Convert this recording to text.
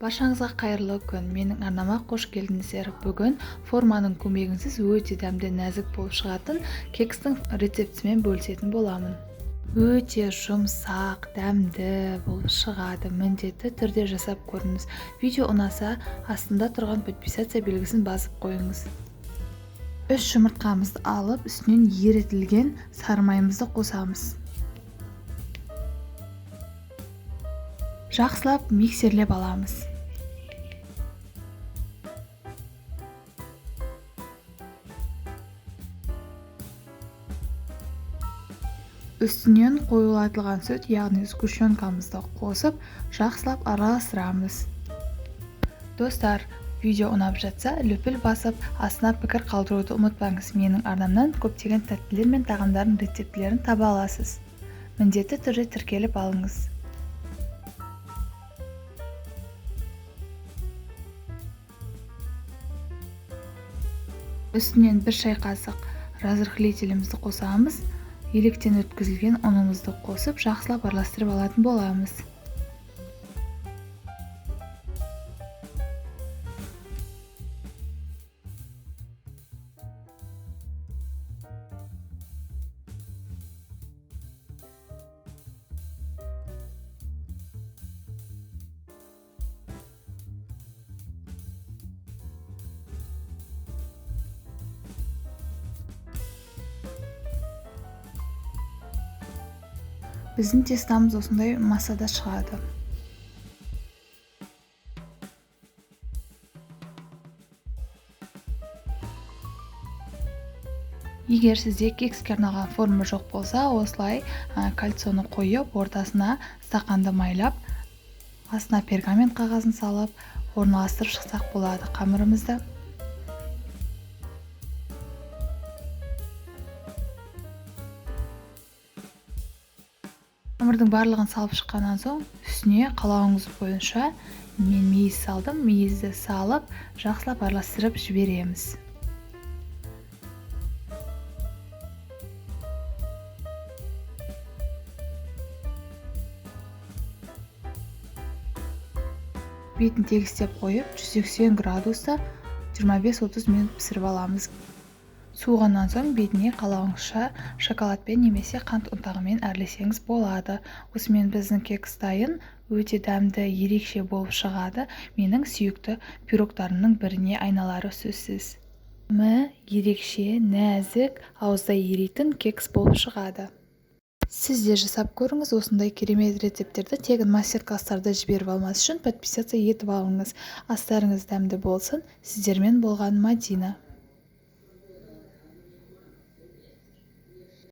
Баршаңызға қайырлы күн. Менің арнама қош келдіңіздер. Бүгін форманың көмегінсіз өте дәмді нәзік болып шығатын кекстің рецептімен бөлісетін боламын. Өте жұмсақ, дәмді болып шығады. Міндетті түрде жасап көріңіз. Видео ұнаса, астында тұрған подписация белгісін басып қойыңыз. 3 жұмыртқамызды алып, үстінен ерітілген сары майымызды қосамыз. Жақсылап миксерлеп аламыз. Үстінен қоюлатылған сүт, яғни сгущенкамызды қосып, жақсылап араластырамыз. Достар, видео ұнап жатса, лүпіл басып, астына пікір қалдыруды ұмытпаңыз. Менің арнамнан көптеген тәттілер мен тағамдардың рецептілерін таба аласыз. Міндетті түрде тіркеліп алыңыз. Үстінен 1 шай қасық разрыхлителімізді қосамыз. Електен өткізілген ұнымызды қосып, жақсылап араластырып алатын боламыз. Біздің тестамыз осындай массада шығады. Егер сізде кекске арналған форма жоқ болса, осылай кальцоны қойып, ортасына стақанды майлап, астына пергамент қағазын салып, орналастырып шықсақ болады қамырымызды. Қамырдың барлығын салып шыққаннан соң, үстіне қалауыңыз бойынша мен мейіз салдым. Мейізді салып, жақсылап араластырып жібереміз. Бетін тегістеп қойып, 180 градуста 25-30 минут пісіріп аламыз. Суығаннан соң бетіне қалауыңызша шоколадпен немесе қант ұнтағымен әрлесеңіз болады. Осымен біздің кекс дайын, өте дәмді, ерекше болып шығады. Менің сүйікті пирогтарымның біріне айналары сөзсіз. Ерекше, нәзік, ауызда еритін кекс болып шығады. Сіз де жасап көріңіз. Осындай керемет рецептерді тегін мастер-класстарды жіберіп алмас үшін подписация етіп алыңыз. Астарыңыз дәмді болсын. Сіздермен болған Мадина.